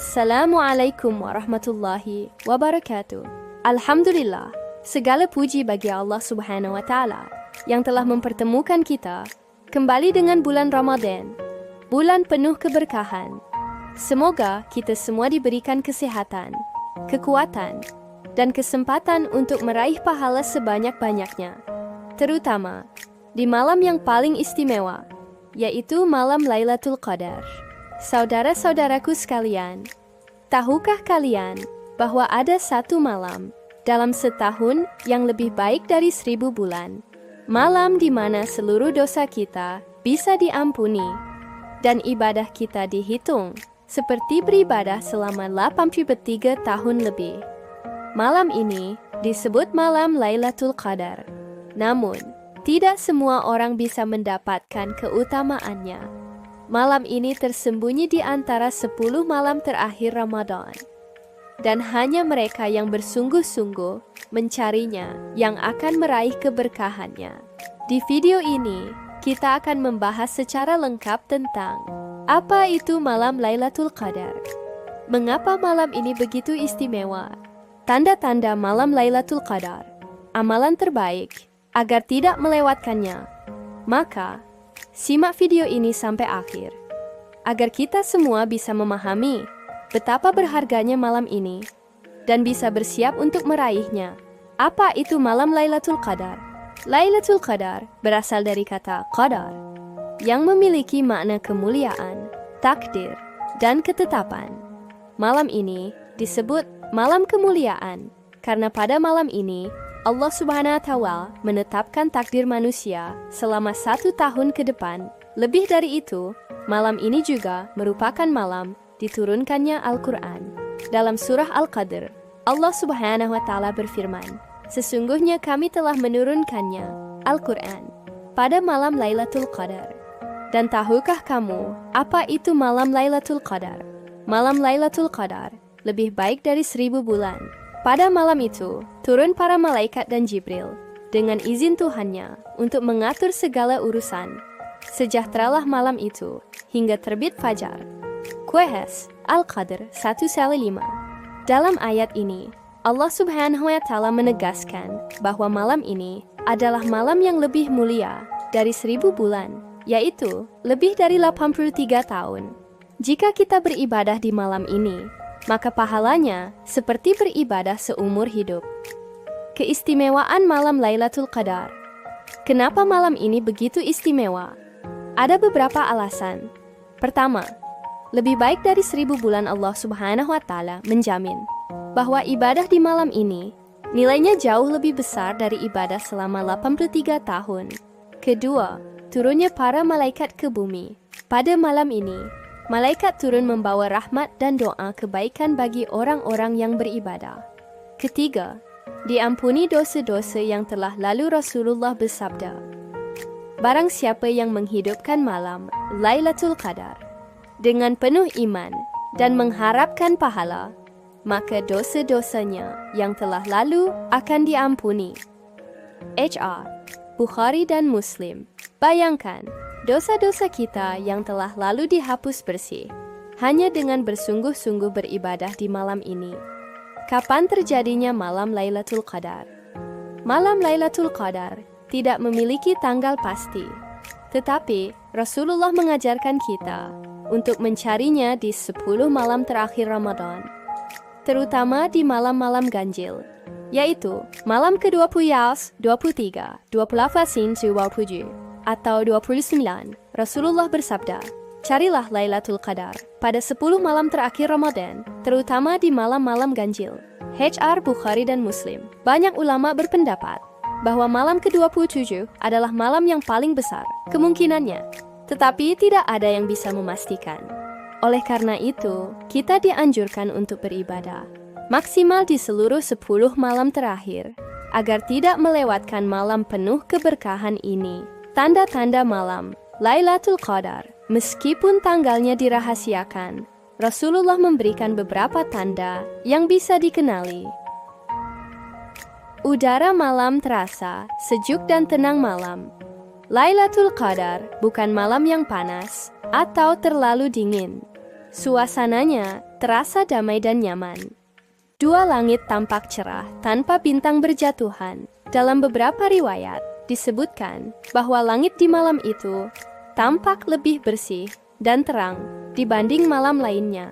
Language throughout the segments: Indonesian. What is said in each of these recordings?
Assalamualaikum warahmatullahi wabarakatuh. Alhamdulillah, segala puji bagi Allah Subhanahu wa Ta'ala yang telah mempertemukan kita kembali dengan bulan Ramadan, bulan penuh keberkahan. Semoga kita semua diberikan kesehatan, kekuatan, dan kesempatan untuk meraih pahala sebanyak-banyaknya, terutama di malam yang paling istimewa, yaitu malam Lailatul Qadar. Saudara-saudaraku sekalian, tahukah kalian bahwa ada satu malam dalam setahun yang lebih baik dari 1000 bulan? Malam di mana seluruh dosa kita bisa diampuni dan ibadah kita dihitung seperti beribadah selama 83 tahun lebih. Malam ini disebut malam Lailatul Qadar. Namun, tidak semua orang bisa mendapatkan keutamaannya. Malam ini tersembunyi di antara 10 malam terakhir Ramadan. Dan hanya mereka yang bersungguh-sungguh mencarinya yang akan meraih keberkahannya. Di video ini, kita akan membahas secara lengkap tentang apa itu malam Lailatul Qadar. Mengapa malam ini begitu istimewa? Tanda-tanda malam Lailatul Qadar. Amalan terbaik agar tidak melewatkannya. Maka, simak video ini sampai akhir, agar kita semua bisa memahami betapa berharganya malam ini, dan bisa bersiap untuk meraihnya. Apa itu malam Lailatul Qadar? Lailatul Qadar berasal dari kata qadar, yang memiliki makna kemuliaan, takdir, dan ketetapan. Malam ini disebut malam kemuliaan, karena pada malam ini, Allah Subhanahu wa Ta'ala menetapkan takdir manusia selama 1 tahun ke depan. Lebih dari itu, malam ini juga merupakan malam diturunkannya Al-Quran. Dalam surah Al-Qadr, Allah Subhanahu wa Ta'ala berfirman, "Sesungguhnya kami telah menurunkannya, Al-Quran, pada malam Lailatul Qadar." Dan tahukah kamu apa itu malam Lailatul Qadar? Malam Lailatul Qadar lebih baik dari 1000 bulan. Pada malam itu, turun para malaikat dan Jibril dengan izin Tuhannya untuk mengatur segala urusan. Sejahteralah malam itu hingga terbit fajar. Qs Al-Qadr 1-5. Dalam ayat ini, Allah Subhanahu wa Ta'ala menegaskan bahwa malam ini adalah malam yang lebih mulia dari 1000 bulan, yaitu lebih dari 83 tahun. Jika kita beribadah di malam ini, maka pahalanya seperti beribadah seumur hidup. Keistimewaan malam Lailatul Qadar. Kenapa malam ini begitu istimewa? Ada beberapa alasan. Pertama, lebih baik dari 1000 bulan. Allah Subhanahu wa Ta'ala menjamin bahwa ibadah di malam ini nilainya jauh lebih besar dari ibadah selama 83 tahun. Kedua, turunnya para malaikat ke bumi. Pada malam ini, malaikat turun membawa rahmat dan doa kebaikan bagi orang-orang yang beribadah. Ketiga, diampuni dosa-dosa yang telah lalu. Rasulullah bersabda, "Barang siapa yang menghidupkan malam Lailatul Qadar dengan penuh iman dan mengharapkan pahala, maka dosa-dosanya yang telah lalu akan diampuni." HR Bukhari dan Muslim. Bayangkan, dosa-dosa kita yang telah lalu dihapus bersih hanya dengan bersungguh-sungguh beribadah di malam ini. Kapan terjadinya malam Lailatul Qadar? Malam Lailatul Qadar tidak memiliki tanggal pasti, tetapi Rasulullah mengajarkan kita untuk mencarinya di 10 malam terakhir Ramadan, terutama di malam-malam ganjil, yaitu malam ke-20, 23, 28, 27, atau 29. Rasulullah bersabda, "Carilah Lailatul Qadar pada 10 malam terakhir Ramadan, terutama di malam-malam ganjil." HR Bukhari dan Muslim. Banyak ulama berpendapat bahwa malam ke-27 adalah malam yang paling besar kemungkinannya, tetapi tidak ada yang bisa memastikan. Oleh karena itu, kita dianjurkan untuk beribadah maksimal di seluruh 10 malam terakhir, agar tidak melewatkan malam penuh keberkahan ini. Tanda-tanda malam Lailatul Qadar. Meskipun tanggalnya dirahasiakan, Rasulullah memberikan beberapa tanda yang bisa dikenali. Udara malam terasa sejuk dan tenang malam. Lailatul Qadar bukan malam yang panas atau terlalu dingin. Suasananya terasa damai dan nyaman. Dua langit tampak cerah tanpa bintang berjatuhan. Dalam beberapa riwayat disebutkan bahwa langit di malam itu tampak lebih bersih dan terang dibanding malam lainnya.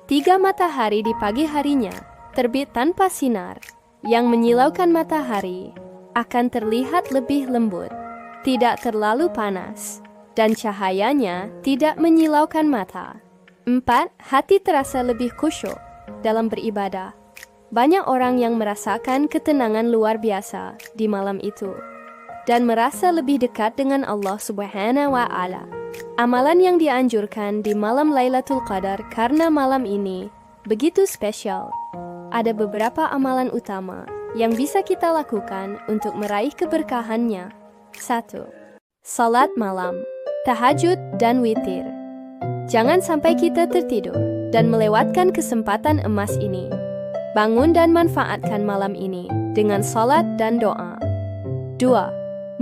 3 matahari di pagi harinya terbit tanpa sinar yang menyilaukan matahari akan terlihat lebih lembut, tidak terlalu panas, dan cahayanya tidak menyilaukan mata. 4. Hati terasa lebih khusyuk dalam beribadah. Banyak orang yang merasakan ketenangan luar biasa di malam itu dan merasa lebih dekat dengan Allah Subhanahu wa Ta'ala. Amalan yang dianjurkan di malam Lailatul Qadar karena malam ini begitu spesial. Ada beberapa amalan utama yang bisa kita lakukan untuk meraih keberkahannya. 1. Salat malam, tahajud dan witir. Jangan sampai kita tertidur dan melewatkan kesempatan emas ini. Bangun dan manfaatkan malam ini dengan salat dan doa. 2.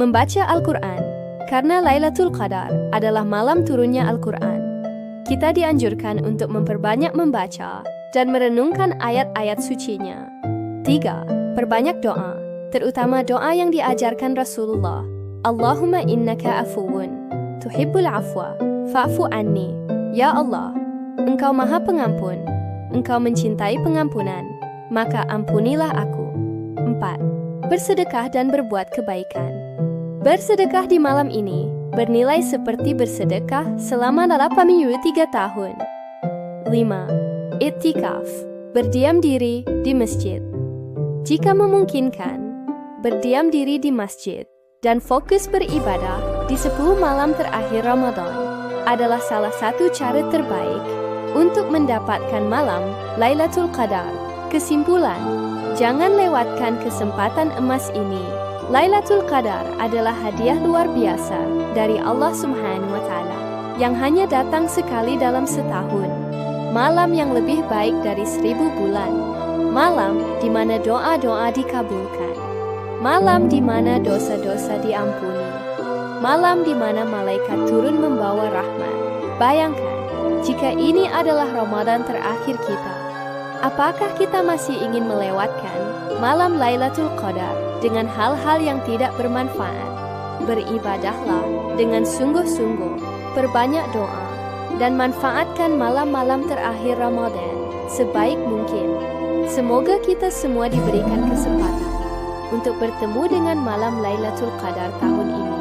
Membaca Al-Quran. Karena Lailatul Qadar adalah malam turunnya Al-Quran, kita dianjurkan untuk memperbanyak membaca dan merenungkan ayat-ayat sucinya. 3. Perbanyak doa, terutama doa yang diajarkan Rasulullah. Allahumma innaka afuwun, tuhibbul afwa, fa'fu anni. Ya Allah, Engkau maha pengampun, Engkau mencintai pengampunan, maka ampunilah aku. 4. Bersedekah dan berbuat kebaikan. Bersedekah di malam ini bernilai seperti bersedekah selama 83 tahun. 5. I'tikaf, berdiam diri di masjid. Jika memungkinkan, berdiam diri di masjid dan fokus beribadah di 10 malam terakhir Ramadan adalah salah satu cara terbaik untuk mendapatkan malam Lailatul Qadar. Kesimpulan, jangan lewatkan kesempatan emas ini. Lailatul Qadar adalah hadiah luar biasa dari Allah Subhanahu wa Ta'ala yang hanya datang sekali dalam setahun. Malam yang lebih baik dari 1000 bulan. Malam di mana doa-doa dikabulkan. Malam di mana dosa-dosa diampuni. Malam di mana malaikat turun membawa rahmat. Bayangkan, jika ini adalah Ramadan terakhir kita, apakah kita masih ingin melewatkan malam Lailatul Qadar dengan hal-hal yang tidak bermanfaat? Beribadahlah dengan sungguh-sungguh, perbanyak doa, dan manfaatkan malam-malam terakhir Ramadan sebaik mungkin. Semoga kita semua diberikan kesempatan untuk bertemu dengan malam Lailatul Qadar tahun ini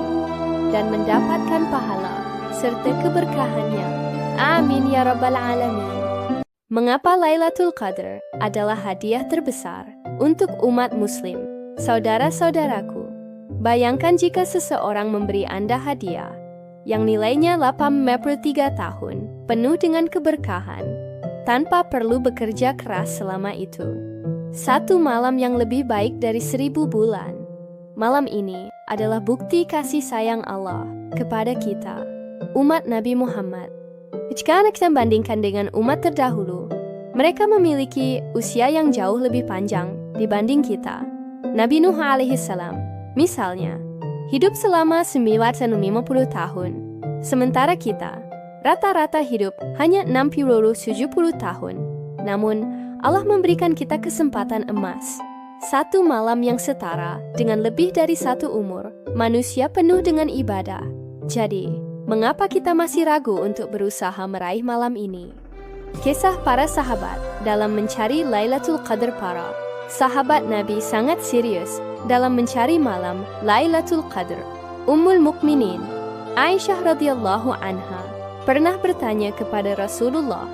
dan mendapatkan pahala serta keberkahannya. Amin ya rabbal alamin. Mengapa Lailatul Qadar adalah hadiah terbesar untuk umat muslim? Saudara-saudaraku, bayangkan jika seseorang memberi Anda hadiah yang nilainya 83 tahun, penuh dengan keberkahan, tanpa perlu bekerja keras selama itu. Satu malam yang lebih baik dari 1000 bulan. Malam ini adalah bukti kasih sayang Allah kepada kita, umat Nabi Muhammad. Jika kita bandingkan dengan umat terdahulu, mereka memiliki usia yang jauh lebih panjang dibanding kita. Nabi Nuh alaihissalam, misalnya, hidup selama 950 tahun, sementara kita rata-rata hidup hanya 60-70 tahun. Namun, Allah memberikan kita kesempatan emas, satu malam yang setara dengan lebih dari satu umur, manusia penuh dengan ibadah. Jadi, mengapa kita masih ragu untuk berusaha meraih malam ini? Kisah para sahabat dalam mencari Lailatul Qadar. Para sahabat Nabi sangat serius dalam mencari malam Lailatul Qadar. Ummul Mukminin Aisyah radhiyallahu anha pernah bertanya kepada Rasulullah,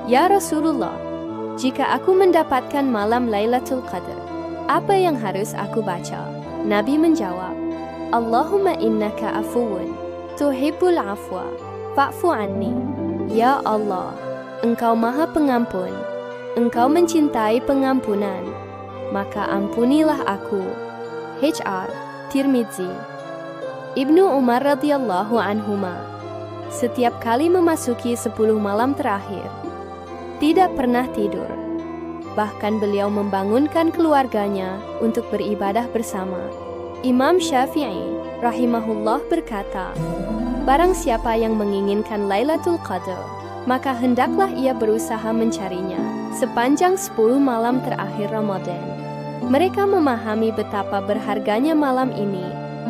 "Ya Rasulullah, jika aku mendapatkan malam Lailatul Qadar, apa yang harus aku baca?" Nabi menjawab, "Allahumma innaka afuwun, tuhibbul afwa, fa'fu anni." Ya Allah, Engkau maha pengampun, Engkau mencintai pengampunan, maka ampunilah aku. H.R. Tirmidzi. Ibnu Umar radhiyallahu anhuma, setiap kali memasuki 10 malam terakhir, tidak pernah tidur. Bahkan beliau membangunkan keluarganya untuk beribadah bersama. Imam Syafi'i rahimahullah berkata, "Barang siapa yang menginginkan Lailatul Qadar, maka hendaklah ia berusaha mencarinya sepanjang 10 malam terakhir Ramadan. Mereka memahami betapa berharganya malam ini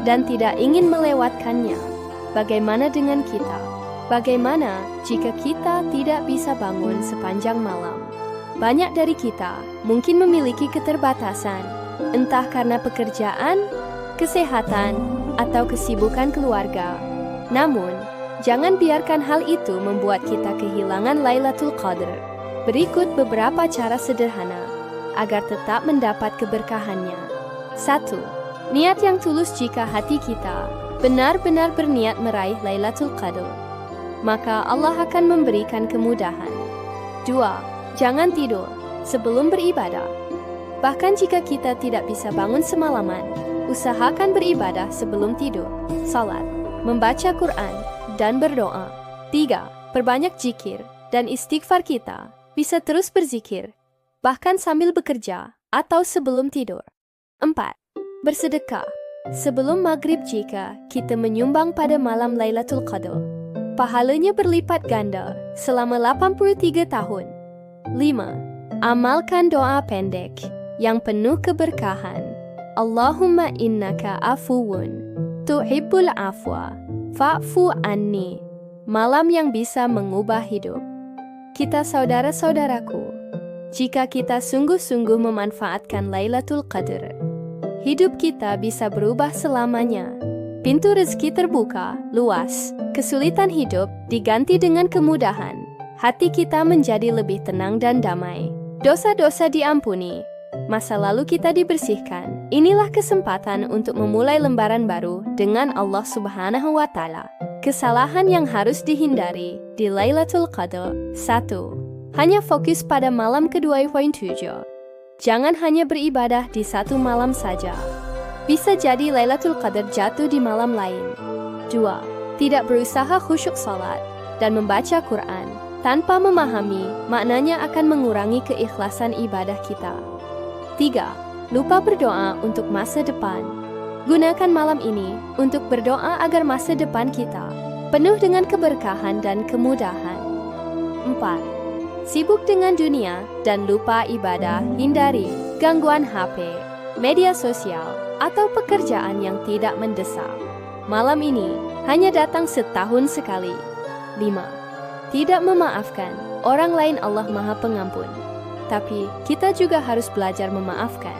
dan tidak ingin melewatkannya. Bagaimana dengan kita? Bagaimana jika kita tidak bisa bangun sepanjang malam? Banyak dari kita mungkin memiliki keterbatasan, entah karena pekerjaan, kesehatan, atau kesibukan keluarga. Namun, jangan biarkan hal itu membuat kita kehilangan Lailatul Qadar. Berikut beberapa cara sederhana agar tetap mendapat keberkahannya. 1. Niat yang tulus. Jika hati kita benar-benar berniat meraih Lailatul Qadar, maka Allah akan memberikan kemudahan. 2. Jangan tidur sebelum beribadah. Bahkan jika kita tidak bisa bangun semalaman, usahakan beribadah sebelum tidur, salat, membaca Quran, dan berdoa. 3. Perbanyak zikir dan istighfar. Kita bisa terus berzikir, bahkan sambil bekerja atau sebelum tidur. 4. Bersedekah sebelum maghrib. Jika kita menyumbang pada malam Lailatul Qadar, pahalanya berlipat ganda selama 83 tahun. 5. Amalkan doa pendek yang penuh keberkahan. Allahumma innaka afuwun tuhibbul afwa fa'fu anni. Malam yang bisa mengubah hidup kita, saudara-saudaraku. Jika kita sungguh-sungguh memanfaatkan Lailatul Qadar, hidup kita bisa berubah selamanya. Pintu rezeki terbuka luas, kesulitan hidup diganti dengan kemudahan, hati kita menjadi lebih tenang dan damai, dosa-dosa diampuni, masa lalu kita dibersihkan. Inilah kesempatan untuk memulai lembaran baru dengan Allah Subhanahu wa Ta'ala. Kesalahan yang harus dihindari di Lailatul Qadar. 1. Hanya fokus pada malam ke-2.7. Jangan hanya beribadah di satu malam saja. Bisa jadi Lailatul Qadar jatuh di malam lain. 2. Tidak berusaha khusyuk salat dan membaca Quran tanpa memahami maknanya akan mengurangi keikhlasan ibadah kita. 3. Lupa berdoa untuk masa depan. Gunakan malam ini untuk berdoa agar masa depan kita penuh dengan keberkahan dan kemudahan. 4. Sibuk dengan dunia dan lupa ibadah. Hindari gangguan HP, media sosial, atau pekerjaan yang tidak mendesak. Malam ini hanya datang setahun sekali. 5. Tidak memaafkan orang lain. Allah Maha Pengampun, tapi kita juga harus belajar memaafkan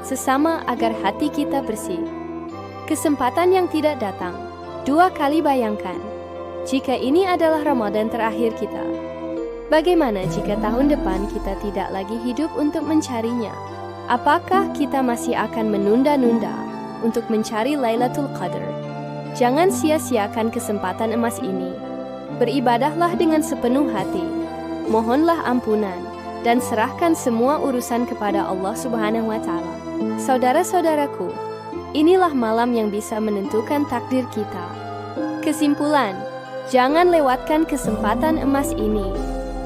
sesama agar hati kita bersih. Kesempatan yang tidak datang 2 kali. Bayangkan jika ini adalah Ramadan terakhir kita. Bagaimana jika tahun depan kita tidak lagi hidup untuk mencarinya? Apakah kita masih akan menunda-nunda untuk mencari Lailatul Qadar? Jangan sia-siakan kesempatan emas ini. Beribadahlah dengan sepenuh hati, mohonlah ampunan, dan serahkan semua urusan kepada Allah Subhanahu wa Ta'ala. Saudara-saudaraku, inilah malam yang bisa menentukan takdir kita. Kesimpulan, jangan lewatkan kesempatan emas ini.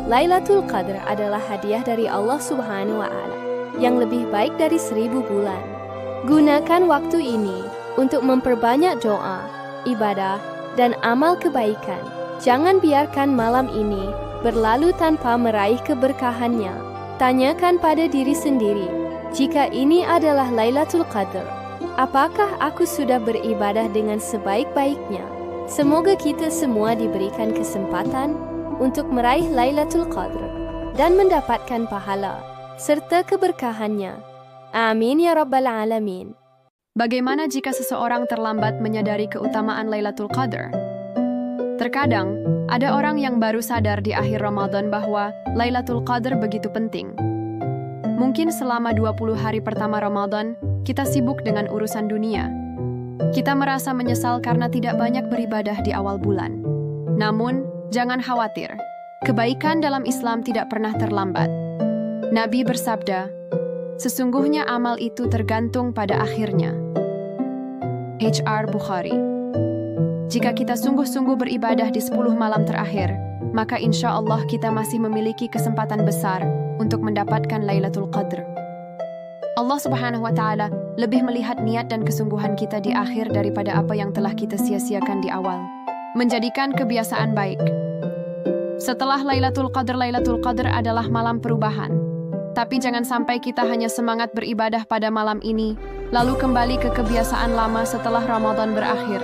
Lailatul Qadar adalah hadiah dari Allah Subhanahu wa Ta'ala yang lebih baik dari 1000 bulan. Gunakan waktu ini untuk memperbanyak doa, ibadah, dan amal kebaikan. Jangan biarkan malam ini berlalu tanpa meraih keberkahannya. Tanyakan pada diri sendiri, jika ini adalah Lailatul Qadar, apakah aku sudah beribadah dengan sebaik-baiknya? Semoga kita semua diberikan kesempatan untuk meraih Lailatul Qadar dan mendapatkan pahala serta keberkahannya. Amin ya Rabbal Alamin. Bagaimana jika seseorang terlambat menyadari keutamaan Lailatul Qadar? Terkadang, ada orang yang baru sadar di akhir Ramadan bahwa Lailatul Qadar begitu penting. Mungkin selama 20 hari pertama Ramadan, kita sibuk dengan urusan dunia. Kita merasa menyesal karena tidak banyak beribadah di awal bulan. Namun, jangan khawatir. Kebaikan dalam Islam tidak pernah terlambat. Nabi bersabda, sesungguhnya amal itu tergantung pada akhirnya. H.R. Bukhari. Jika kita sungguh-sungguh beribadah di 10 malam terakhir, maka insya Allah kita masih memiliki kesempatan besar untuk mendapatkan Lailatul Qadar. Allah Subhanahu wa Ta'ala lebih melihat niat dan kesungguhan kita di akhir daripada apa yang telah kita sia-siakan di awal. Menjadikan kebiasaan baik. Setelah Lailatul Qadar adalah malam perubahan. Tapi jangan sampai kita hanya semangat beribadah pada malam ini, lalu kembali ke kebiasaan lama setelah Ramadan berakhir.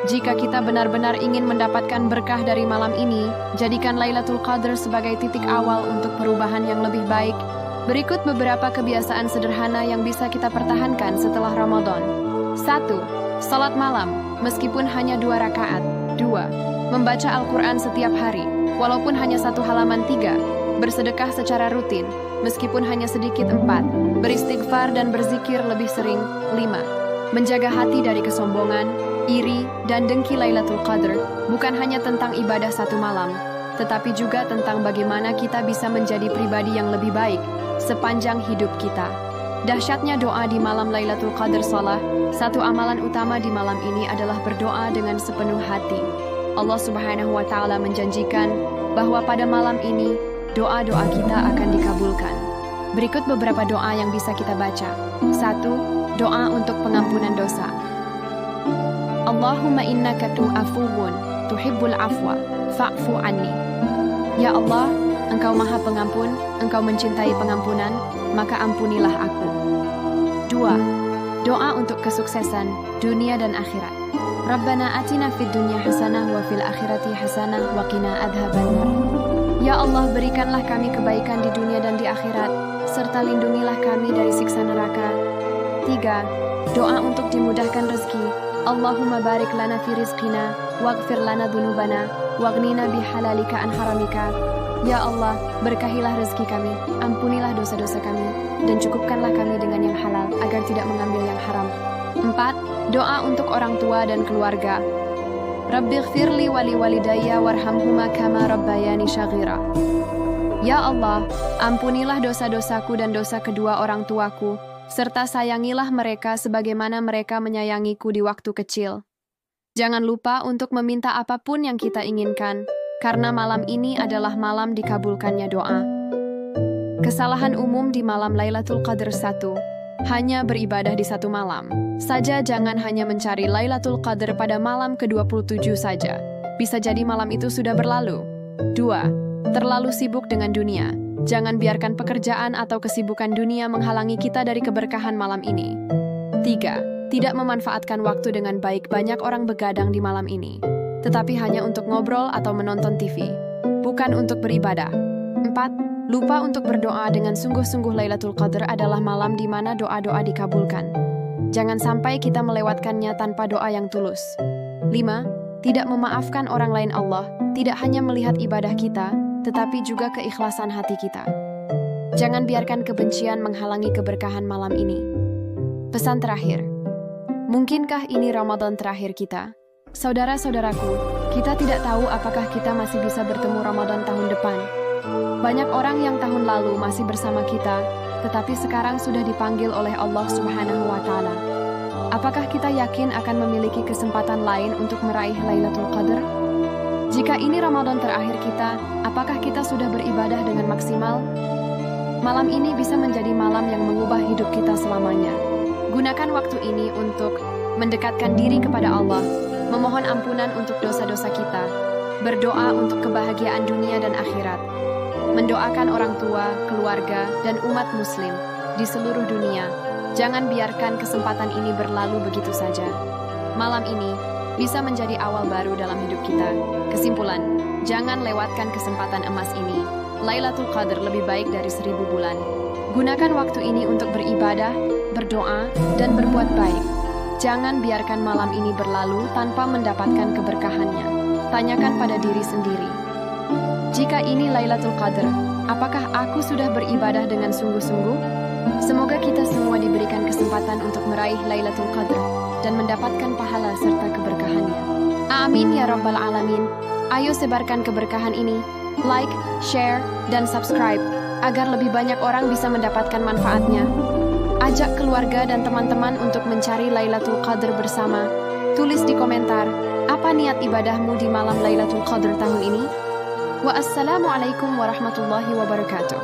Jika kita benar-benar ingin mendapatkan berkah dari malam ini, jadikan Lailatul Qadar sebagai titik awal untuk perubahan yang lebih baik. Berikut beberapa kebiasaan sederhana yang bisa kita pertahankan setelah Ramadan. 1. Salat malam, meskipun hanya 2 rakaat. 2. Membaca Al-Quran setiap hari, walaupun hanya 1 halaman. 3. Bersedekah secara rutin, meskipun hanya sedikit. 4. Beristighfar dan berzikir lebih sering. 5. Menjaga hati dari kesombongan, iri, dan dengki. Lailatul Qadar bukan hanya tentang ibadah 1 malam, tetapi juga tentang bagaimana kita bisa menjadi pribadi yang lebih baik sepanjang hidup kita. Dahsyatnya doa di malam Lailatul Qadar. Satu amalan utama di malam ini adalah berdoa dengan sepenuh hati. Allah Subhanahu wa Ta'ala menjanjikan bahwa pada malam ini doa-doa kita akan dikabulkan. Berikut beberapa doa yang bisa kita baca. 1. Doa untuk pengampunan dosa. Allahumma innaka afuwun tuhibbul afwa fa'fu anni. Ya Allah, Engkau Maha Pengampun, Engkau mencintai pengampunan, maka ampunilah aku. 2. Doa untuk kesuksesan dunia dan akhirat. Rabbana atina fid dunya hasanah wa fil akhirati hasanah wa qina adzabannar. Ya Allah, berikanlah kami kebaikan di dunia dan di akhirat, serta lindungilah kami dari siksa neraka. 3. Doa untuk dimudahkan rezeki. Allahumma barik lana fi rizqina waghfir lana dzunubana waghnina bihalalika an haramika. Ya Allah, berkahilah rezeki kami, ampunilah dosa-dosa kami, dan cukupkanlah kami dengan yang halal agar tidak mengambil yang haram. 4. Doa untuk orang tua dan keluarga. Rabbighfirli wali walidayya warhamhuma kama rabbayani shaghira. Ya Allah, ampunilah dosa-dosaku dan dosa kedua orang tuaku, serta sayangilah mereka sebagaimana mereka menyayangiku di waktu kecil. Jangan lupa untuk meminta apapun yang kita inginkan, karena malam ini adalah malam dikabulkannya doa. Kesalahan umum di malam Lailatul Qadar. 1. Hanya beribadah di 1 malam saja. Jangan hanya mencari Lailatul Qadar pada malam ke-27 saja. Bisa jadi malam itu sudah berlalu. 2. Terlalu sibuk dengan dunia. Jangan biarkan pekerjaan atau kesibukan dunia menghalangi kita dari keberkahan malam ini. 3. Tidak memanfaatkan waktu dengan baik. Banyak orang begadang di malam ini, tetapi hanya untuk ngobrol atau menonton TV, bukan untuk beribadah. 4. Lupa untuk berdoa dengan sungguh-sungguh. Lailatul Qadar adalah malam di mana doa-doa dikabulkan. Jangan sampai kita melewatkannya tanpa doa yang tulus. 5. Tidak memaafkan orang lain. Allah tidak hanya melihat ibadah kita, tetapi juga keikhlasan hati kita. Jangan biarkan kebencian menghalangi keberkahan malam ini. Pesan terakhir. Mungkinkah ini Ramadan terakhir kita? Saudara-saudaraku, kita tidak tahu apakah kita masih bisa bertemu Ramadan tahun depan. Banyak orang yang tahun lalu masih bersama kita, tetapi sekarang sudah dipanggil oleh Allah Subhanahu wa Ta'ala. Apakah kita yakin akan memiliki kesempatan lain untuk meraih Lailatul Qadar? Jika ini Ramadan terakhir kita, apakah kita sudah beribadah dengan maksimal? Malam ini bisa menjadi malam yang mengubah hidup kita selamanya. Gunakan waktu ini untuk mendekatkan diri kepada Allah, memohon ampunan untuk dosa-dosa kita, berdoa untuk kebahagiaan dunia dan akhirat, mendoakan orang tua, keluarga, dan umat muslim di seluruh dunia. Jangan biarkan kesempatan ini berlalu begitu saja. Malam ini bisa menjadi awal baru dalam hidup kita. Kesimpulan, jangan lewatkan kesempatan emas ini. Lailatul Qadar lebih baik dari 1000 bulan. Gunakan waktu ini untuk beribadah, berdoa, dan berbuat baik. Jangan biarkan malam ini berlalu tanpa mendapatkan keberkahannya. Tanyakan pada diri sendiri. Jika ini Lailatul Qadar, apakah aku sudah beribadah dengan sungguh-sungguh? Semoga kita semua diberikan kesempatan untuk meraih Lailatul Qadar dan mendapatkan pahala serta keberkahannya. Amin ya Rabbal Alamin. Ayo sebarkan keberkahan ini. Like, share, dan subscribe agar lebih banyak orang bisa mendapatkan manfaatnya. Ajak keluarga dan teman-teman untuk mencari Lailatul Qadar bersama. Tulis di komentar, apa niat ibadahmu di malam Lailatul Qadar tahun ini? Wassalamualaikum warahmatullahi wabarakatuh.